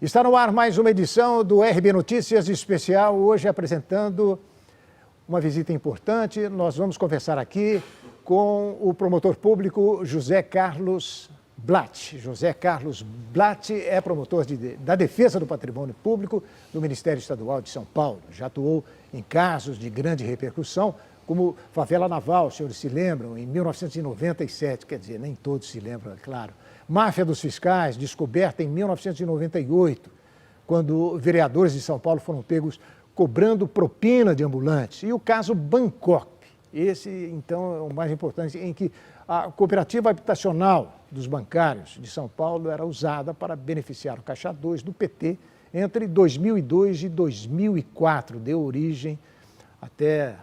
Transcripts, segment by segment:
Está no ar mais uma edição do RB Notícias Especial, hoje apresentando uma visita importante. Nós vamos conversar aqui com o promotor público José Carlos Blatt. José Carlos Blatt é promotor da Defesa do Patrimônio Público do Ministério Estadual de São Paulo. Já atuou em casos de grande repercussão, como Favela Naval, os senhores se lembram, em 1997, quer dizer, nem todos se lembram, é claro. Máfia dos Fiscais, descoberta em 1998, quando vereadores de São Paulo foram pegos cobrando propina de ambulantes. E o caso Bangkok, esse, então, é o mais importante, em que a cooperativa habitacional dos bancários de São Paulo era usada para beneficiar o Caixa 2 do PT entre 2002 e 2004. Deu origem até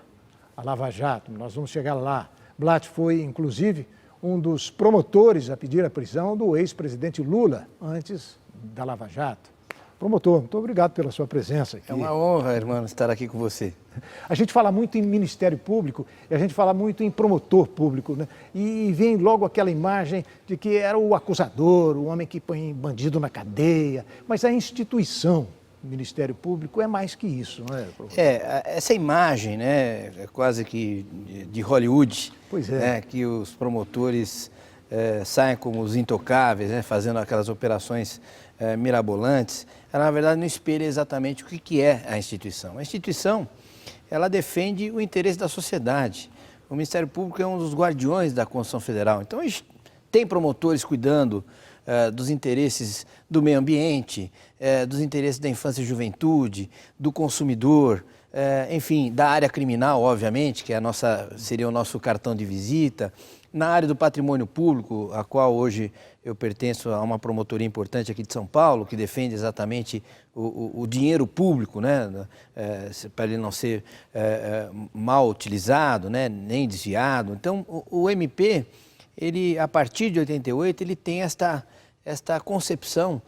a Lava Jato. Nós vamos chegar lá. Blatt foi, inclusive, um dos promotores a pedir a prisão do ex-presidente Lula, antes da Lava Jato. Promotor, muito obrigado pela sua presença aqui. É uma honra, irmão, estar aqui com você. A gente fala muito em Ministério Público e a gente fala muito em promotor público, né? E vem logo aquela imagem de que era o acusador, o homem que põe bandido na cadeia, mas a instituição Ministério Público é mais que isso, não é, professor? Essa imagem, né, é quase que de Hollywood, pois é. Né, que os promotores saem como os intocáveis, né, fazendo aquelas operações mirabolantes, ela na verdade não espelha exatamente o que é a instituição. A instituição, ela defende o interesse da sociedade. O Ministério Público é um dos guardiões da Constituição Federal. Então, a gente tem promotores cuidando dos interesses do meio ambiente, dos interesses da infância e juventude, do consumidor, enfim, da área criminal, obviamente, que seria o nosso cartão de visita, na área do patrimônio público, a qual hoje eu pertenço a uma promotoria importante aqui de São Paulo, que defende exatamente o dinheiro público, né, para ele não ser mal utilizado, né, nem desviado. Então, o MP, ele, a partir de 88, ele tem esta concepção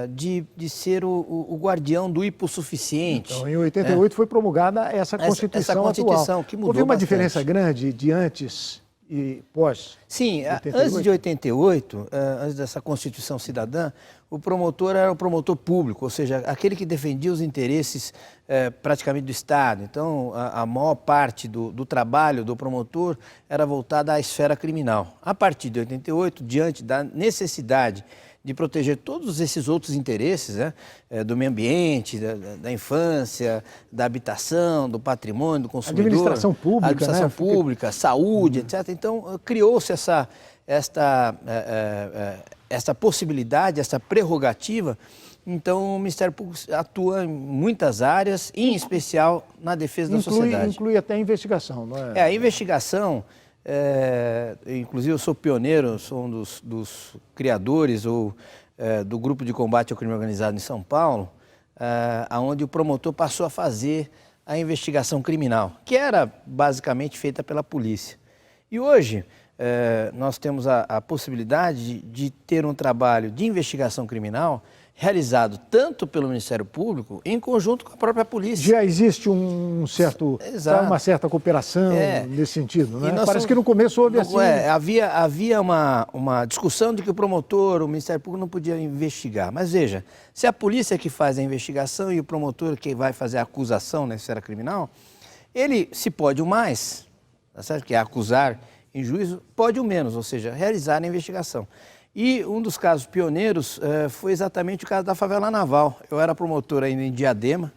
de ser o guardião do hiposuficiente. Então, em 88 foi promulgada essa Constituição atual. Que mudou Houve uma bastante. diferença grande de antes e pós? Sim, 88? Antes de 88, antes dessa Constituição Cidadã, o promotor era o promotor público, ou seja, aquele que defendia os interesses praticamente do Estado. Então, a maior parte do trabalho do promotor era voltada à esfera criminal. A partir de 88, diante da necessidade de proteger todos esses outros interesses, né, do meio ambiente, da infância, da habitação, do patrimônio, do consumidor. Administração pública, administração pública, saúde, etc. Então, criou-se essa possibilidade, essa prerrogativa. Então, o Ministério Público atua em muitas áreas, em especial na defesa da sociedade. Inclui até a investigação, não é? A investigação... inclusive eu sou pioneiro, sou um dos criadores do grupo de combate ao crime organizado em São Paulo, onde o promotor passou a fazer a investigação criminal, que era basicamente feita pela polícia. E hoje nós temos a possibilidade de ter um trabalho de investigação criminal realizado tanto pelo Ministério Público em conjunto com a própria polícia. Já existe uma certa cooperação nesse sentido, né? Parece que no começo houve assim... Havia uma discussão de que o Ministério Público não podia investigar. Mas veja, se a polícia que faz a investigação e o promotor que vai fazer a acusação na esfera criminal, ele, se pode o mais, tá certo? Que é acusar em juízo, pode o menos, ou seja, realizar a investigação. E um dos casos pioneiros foi exatamente o caso da Favela Naval. Eu era promotor ainda em Diadema,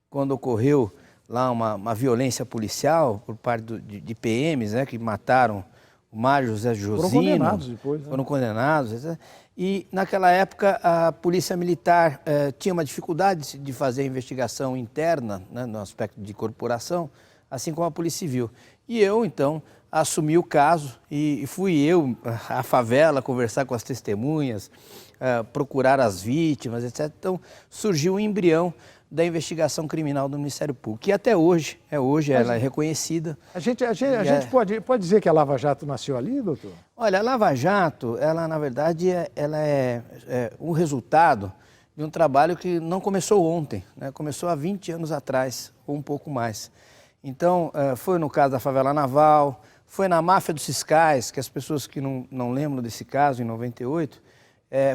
quando ocorreu lá uma violência policial por parte de PMs, né, que mataram o Mário José Josino. Foram condenados depois, né? Foram condenados, etc. E naquela época a Polícia Militar tinha uma dificuldade de fazer a investigação interna, né, no aspecto de corporação, assim como a Polícia Civil. E eu, então, assumi o caso e fui eu à favela conversar com as testemunhas, procurar as vítimas, etc. Então, surgiu o embrião da investigação criminal do Ministério Público, que até hoje, ela é reconhecida. A gente pode dizer que a Lava Jato nasceu ali, doutor? Olha, a Lava Jato, ela na verdade, ela é um resultado de um trabalho que não começou ontem, né? Começou há 20 anos atrás, ou um pouco mais. Então, foi no caso da Favela Naval, foi na máfia dos fiscais, que as pessoas que não lembram desse caso, em 98,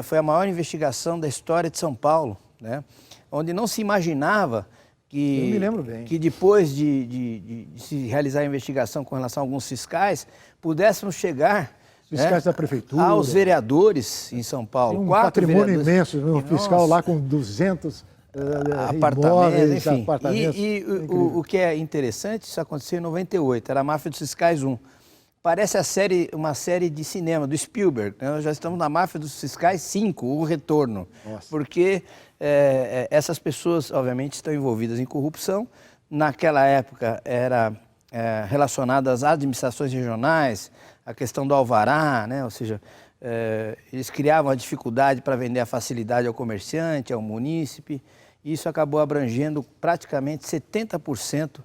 foi a maior investigação da história de São Paulo, né? Onde não se imaginava que, eu me lembro bem, que depois de se realizar a investigação com relação a alguns fiscais, pudéssemos chegar fiscais da prefeitura, aos vereadores em São Paulo. Um 4 patrimônio vereadores, imenso, um fiscal lá com 200 apartamentos, enfim. apartamentos. O que é interessante, isso aconteceu em 98, era a Máfia dos Fiscais 1. Parece uma série de cinema, do Spielberg, né? Nós já estamos na Máfia dos Fiscais 5, o retorno. Nossa. Porque essas pessoas, obviamente, estão envolvidas em corrupção. Naquela época, era relacionadas às administrações regionais, a questão do alvará, né? Ou seja, eles criavam a dificuldade para vender a facilidade ao comerciante, ao munícipe. E isso acabou abrangendo praticamente 70%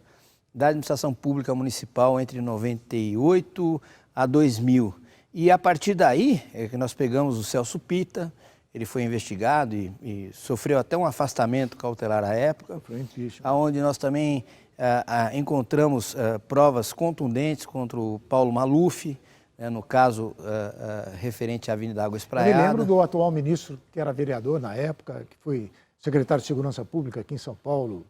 da administração pública municipal entre 98 a 2000. E a partir daí é que nós pegamos o Celso Pitta, ele foi investigado e sofreu até um afastamento cautelar à época, onde nós também encontramos provas contundentes contra o Paulo Maluf, no caso referente à Avenida Água Espraiada. Eu me lembro do atual ministro, que era vereador na época, que foi secretário de Segurança Pública aqui em São Paulo.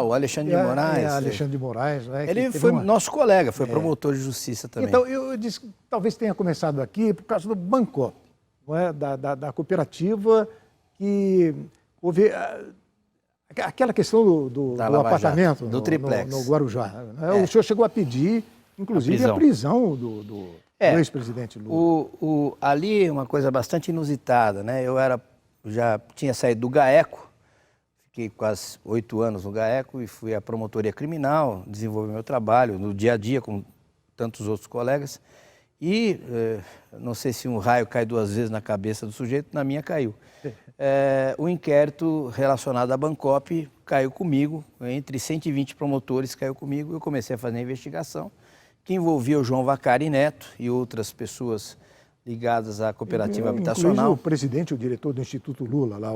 O Alexandre de Moraes. Alexandre de Moraes. Né, ele foi nosso colega, foi promotor de justiça também. Então, eu disse que talvez tenha começado aqui por causa do Bancop, não é? da cooperativa, que houve aquela questão do apartamento do triplex. No Guarujá. Né? O senhor chegou a pedir, inclusive, a prisão do ex-presidente Lula. Ali uma coisa bastante inusitada, né? Eu já tinha saído do GAECO, fiquei quase 8 anos no GAECO e fui à promotoria criminal, desenvolvi meu trabalho no dia a dia com tantos outros colegas. E não sei se um raio cai 2 vezes na cabeça do sujeito, na minha caiu. O inquérito relacionado à Bancop caiu comigo, entre 120 promotores caiu comigo. Eu comecei a fazer a investigação, que envolvia o João Vacari Neto e outras pessoas ligadas à cooperativa habitacional. O presidente, o diretor do Instituto Lula, lá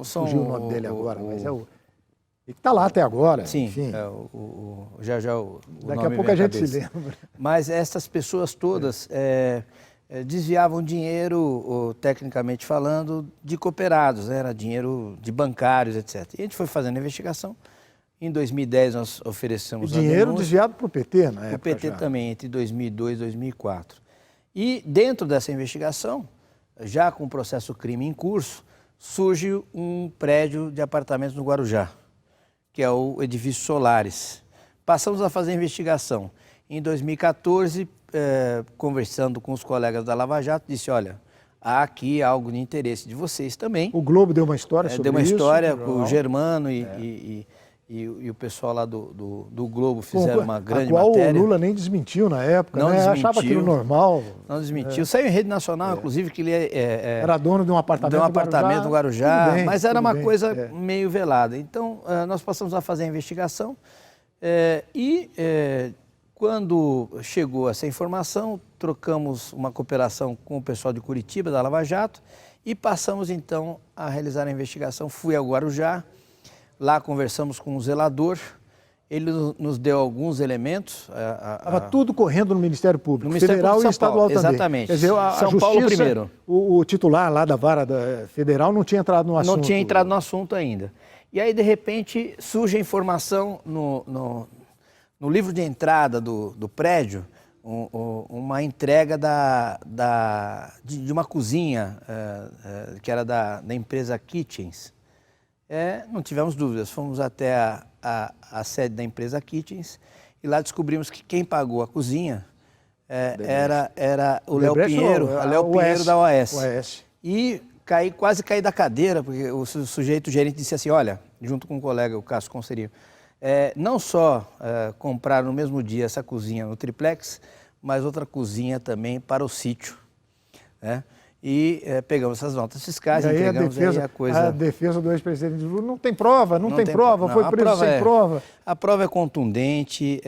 Fugiu o nome dele agora, mas ele está lá até agora. Sim, enfim. já o Daqui nome a pouco a gente cabeça. se lembra. Mas essas pessoas todas desviavam dinheiro, tecnicamente falando, de cooperados, né? Era dinheiro de bancários, etc. E a gente foi fazendo a investigação. Em 2010 nós oferecemos dinheiro desviado para o PT, na época. O PT também, entre 2002 e 2004. E dentro dessa investigação, já com o processo crime em curso, surge um prédio de apartamentos no Guarujá, que é o edifício Solares. Passamos a fazer a investigação. Em 2014, conversando com os colegas da Lava Jato, disse, olha, há aqui algo de interesse de vocês também. O Globo deu uma história sobre isso. Deu uma história, o Germano e o pessoal lá do Globo fizeram uma grande matéria. A qual o Lula nem desmentiu na época, não né? desmentiu, achava aquilo normal. Não desmentiu. Saiu em rede nacional, inclusive, que ele era dono de um apartamento no Guarujá, bem, mas era uma coisa meio velada. Então, nós passamos a fazer a investigação quando chegou essa informação, trocamos uma cooperação com o pessoal de Curitiba, da Lava Jato, e passamos, então, a realizar a investigação. Fui ao Guarujá. Lá conversamos com o zelador, ele nos deu alguns elementos. Estava tudo correndo no Ministério Público, Federal e Estadual também. Exatamente. Quer dizer, São Paulo primeiro. O titular lá da vara federal não tinha entrado no assunto. Não tinha entrado no assunto ainda. E aí, de repente, surge a informação no livro de entrada do prédio, uma entrega de uma cozinha que era da empresa Kitchens. Não tivemos dúvidas, fomos até a sede da empresa Kitchens e lá descobrimos que quem pagou a cozinha era o Léo Pinheiro, da OAS. E quase caí da cadeira, porque o gerente disse assim, olha, junto com um colega, o Cássio Concerio, não só compraram no mesmo dia essa cozinha no triplex, mas outra cozinha também para o sítio, né? E pegamos essas notas fiscais, entregamos a coisa... A defesa do ex-presidente Lula não tem prova, não tem prova, foi preso sem prova. A prova é contundente,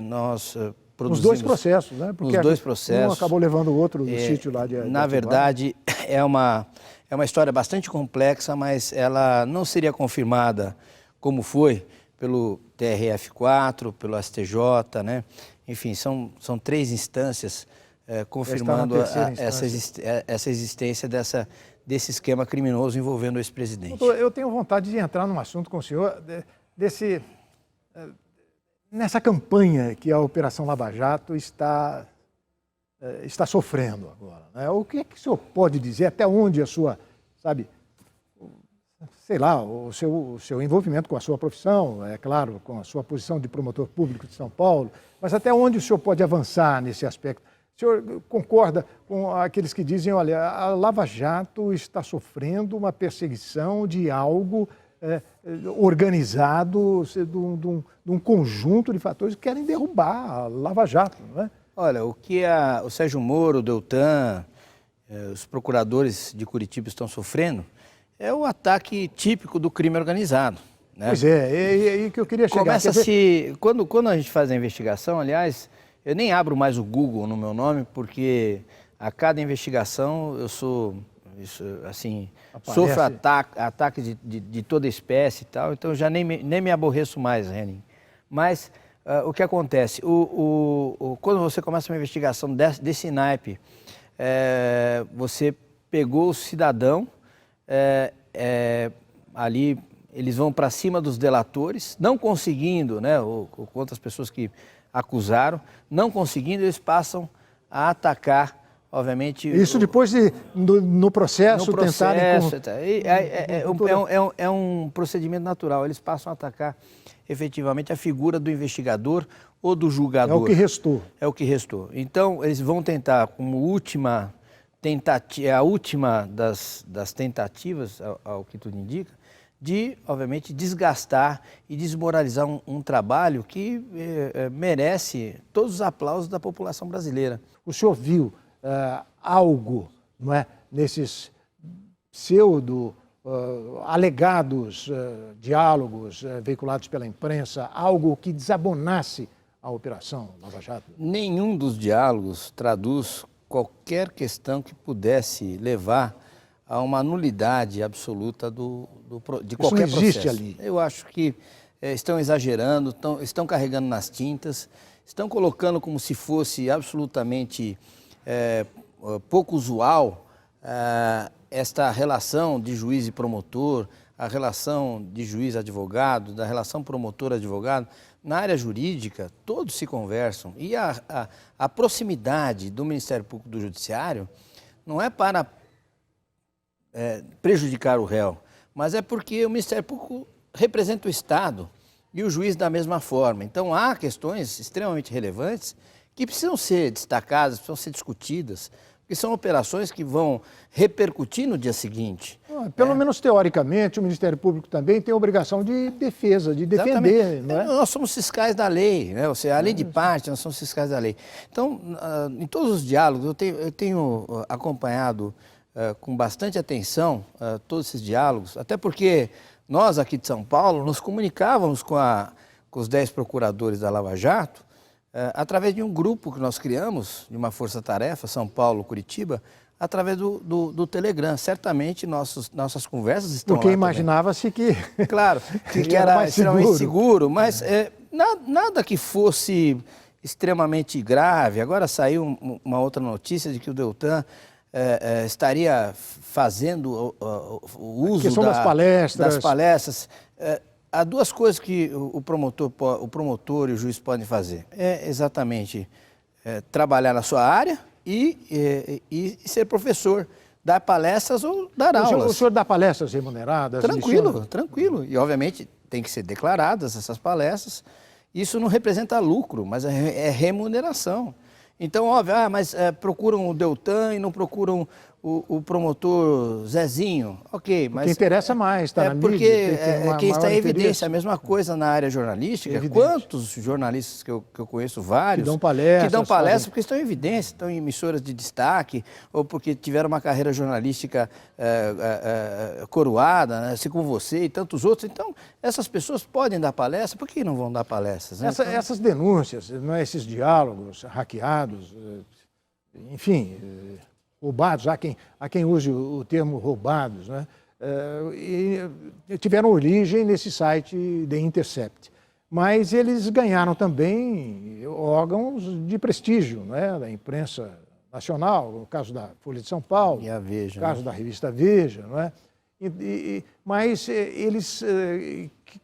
nós produzimos... Os dois processos, né? Porque os dois processos. Um acabou levando o outro do sítio lá de Na verdade, é uma história bastante complexa, mas ela não seria confirmada como foi pelo TRF4, pelo STJ, né? Enfim, são 3 instâncias confirmando essa existência desse esquema criminoso envolvendo o ex-presidente. Doutor, eu tenho vontade de entrar num assunto com o senhor, nessa campanha que a Operação Lava Jato está sofrendo agora, né? O que é que o senhor pode dizer, até onde a sua, sei lá, o seu envolvimento com a sua profissão, é claro, com a sua posição de promotor público de São Paulo, mas até onde o senhor pode avançar nesse aspecto? O senhor concorda com aqueles que dizem, olha, a Lava Jato está sofrendo uma perseguição de algo organizado, de um conjunto de fatores que querem derrubar a Lava Jato, não é? Olha, o que o Sérgio Moro, o Deltan, os procuradores de Curitiba estão sofrendo é o ataque típico do crime organizado, né? Pois é aí que eu queria chegar. Quando a gente faz a investigação, aliás, eu nem abro mais o Google no meu nome, porque a cada investigação eu sofro ataque de toda espécie e tal, então eu já nem me aborreço mais, Henning. Mas o que acontece? Quando você começa uma investigação desse naipe, você pegou o cidadão, ali eles vão para cima dos delatores, não conseguindo, né, contra as pessoas que acusaram, não conseguindo, eles passam a atacar, obviamente... Isso depois no processo tentarem... É um procedimento natural, eles passam a atacar efetivamente a figura do investigador ou do julgador. É o que restou. É o que restou. Então, eles vão tentar, como última tentativa, a última das tentativas, ao que tudo indica, de, obviamente, desgastar e desmoralizar um trabalho que merece todos os aplausos da população brasileira. O senhor viu algo, não é, nesses alegados diálogos veiculados pela imprensa, algo que desabonasse a Operação Lava Jato? Nenhum dos diálogos traduz qualquer questão que pudesse levar a uma nulidade absoluta de qualquer processo. Isso não existe ali. Eu acho que estão exagerando, estão carregando nas tintas, estão colocando como se fosse absolutamente pouco usual esta relação de juiz e promotor, a relação de juiz-advogado, da relação promotor-advogado. Na área jurídica, todos se conversam e a proximidade do Ministério Público do Judiciário não é para prejudicar o réu, mas é porque o Ministério Público representa o Estado e o juiz da mesma forma. Então, há questões extremamente relevantes que precisam ser destacadas, precisam ser discutidas, porque são operações que vão repercutir no dia seguinte. Pelo menos teoricamente, o Ministério Público também tem a obrigação de defesa, de defender. Não é? Nós somos fiscais da lei, né? Ou seja, além de parte, nós somos fiscais da lei. Então, em todos os diálogos, eu tenho acompanhado com bastante atenção todos esses diálogos, até porque nós aqui de São Paulo nos comunicávamos com os 10 procuradores da Lava Jato através de um grupo que nós criamos, de uma força-tarefa, São Paulo, Curitiba, através do Telegram. Certamente nossas conversas estão lá. Porque imaginava-se que... Claro, que era extremamente seguro, mas nada que fosse extremamente grave. Agora saiu uma outra notícia de que o Deltan estaria fazendo o uso das palestras. Há duas coisas que o promotor e o juiz podem fazer. É exatamente trabalhar na sua área e ser professor, dar palestras ou dar aulas. O senhor dá palestras remuneradas? Tranquilo. E, obviamente, tem que ser declaradas essas palestras. Isso não representa lucro, mas é remuneração. Então, óbvio, mas procuram o Deltan e não procuram o promotor Zezinho. Ok, mas... O que interessa mais, está na mídia. Porque quem está em evidência, a mesma coisa na área jornalística. Evidente. Quantos jornalistas que eu conheço, vários, que dão palestras porque estão em evidência, estão em emissoras de destaque, ou porque tiveram uma carreira jornalística coroada, né, assim como você e tantos outros. Então, essas pessoas podem dar palestra, por que não vão dar palestras? Né? Essas denúncias, não é, esses diálogos hackeados, enfim... roubados, há quem use o termo roubados, né? E tiveram origem nesse site The Intercept. Mas eles ganharam também órgãos de prestígio, né? Da imprensa nacional, o caso da Folha de São Paulo, E a Veja, o caso da revista Veja, não é? Mas eles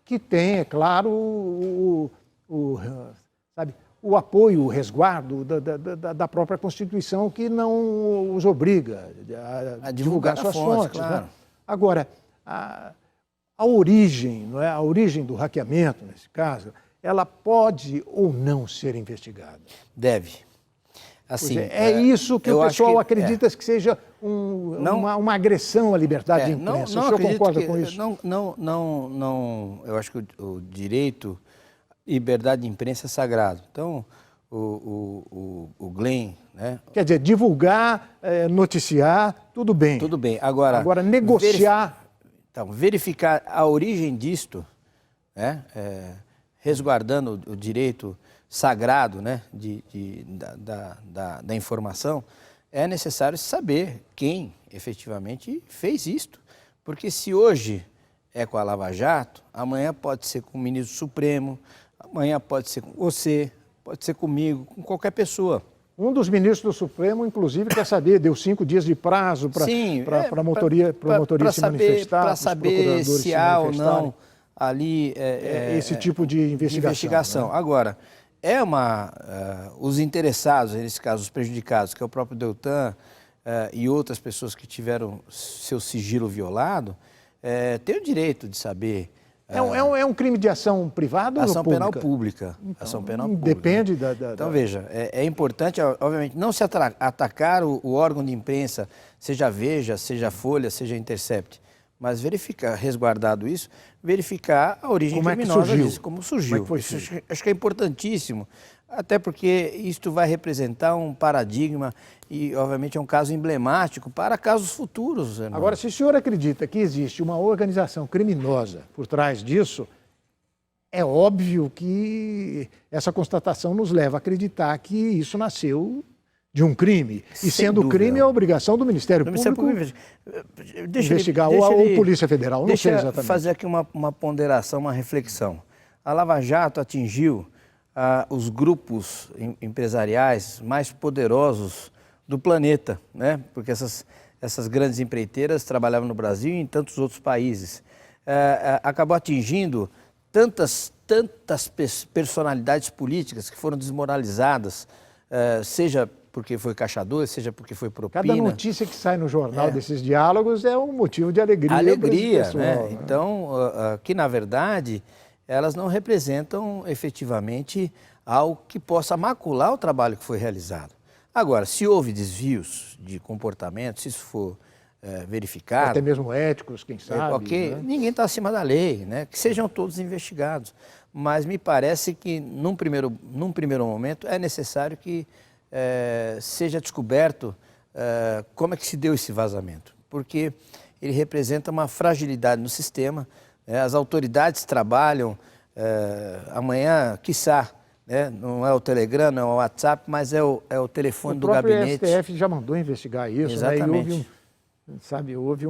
que têm, é claro, sabe, o apoio, o resguardo da própria Constituição, que não os obriga a divulgar suas fontes. Claro. Né? Agora, a origem, não é? A origem do hackeamento, nesse caso, ela pode ou não ser investigada? Deve. Assim, isso que o pessoal acredita que seja uma agressão à liberdade de imprensa. O senhor concorda com isso? Não, eu acho que o direito, liberdade de imprensa é sagrado. Então, o Glenn, né? Quer dizer, divulgar, noticiar, tudo bem. Tudo bem. Agora negociar... Então, verificar a origem disto, né? Resguardando o direito sagrado, né? da informação, é necessário saber quem efetivamente fez isto. Porque se hoje é com a Lava Jato, amanhã pode ser com o ministro Supremo, amanhã pode ser com você, pode ser comigo, com qualquer pessoa. Um dos ministros do Supremo, inclusive, quer saber, deu 5 dias de prazo para a promotoria se manifestar. Para saber se há ou não ali esse tipo de investigação. Né? Agora, os interessados, nesse caso os prejudicados, que é o próprio Deltan e outras pessoas que tiveram seu sigilo violado, têm o direito de saber... É um crime de ação privada ou pública? Penal pública. Então, ação penal pública. Depende Então, veja, é importante, obviamente, não se atacar o órgão de imprensa, seja Veja, seja Folha, seja Intercept, mas verificar, resguardado isso, verificar a origem criminosa disso, como surgiu. Como é que foi? Acho que é importantíssimo, até porque isto vai representar um paradigma e, obviamente, é um caso emblemático para casos futuros. Irmão. Agora, se o senhor acredita que existe uma organização criminosa por trás disso, é óbvio que essa constatação nos leva a acreditar que isso nasceu de um crime. E sendo crime, é a obrigação do Ministério Público investigar, ou Polícia Federal, não sei exatamente. Deixa eu fazer aqui uma ponderação, uma reflexão. A Lava Jato atingiu os grupos empresariais mais poderosos do planeta, né? Porque essas grandes empreiteiras trabalhavam no Brasil e em tantos outros países. Acabou atingindo tantas personalidades políticas que foram desmoralizadas, seja porque foi caixa 2, seja porque foi propina. Cada notícia que sai no jornal desses diálogos é um motivo de alegria. Alegria, pessoal, né? Então, que na verdade, elas não representam efetivamente algo que possa macular o trabalho que foi realizado. Agora, se houve desvios de comportamento, se isso for verificado... Até mesmo éticos, quem sabe. Ok, né? Ninguém está acima da lei, né? Que sejam todos investigados. Mas me parece que, num primeiro momento, é necessário que seja descoberto como é que se deu esse vazamento. Porque ele representa uma fragilidade no sistema. As autoridades trabalham amanhã, quiçá, né? Não é o Telegram, não é o WhatsApp, mas é o telefone do gabinete. O próprio STF já mandou investigar isso. Exatamente. Né? E houve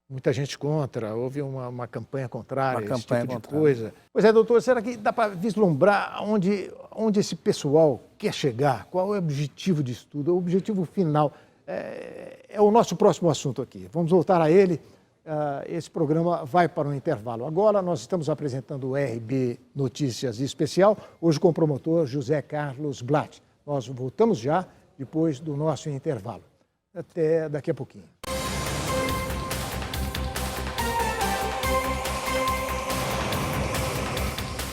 muita gente contra, houve uma campanha contrária, esse tipo de coisa. Pois é, doutor, será que dá para vislumbrar onde esse pessoal quer chegar? Qual é o objetivo de estudo, o objetivo final? É o nosso próximo assunto aqui. Vamos voltar a ele. Esse programa vai para um intervalo. Agora nós estamos apresentando o RB Notícias Especial, hoje com o promotor José Carlos Blatt. Nós voltamos já depois do nosso intervalo. Até daqui a pouquinho.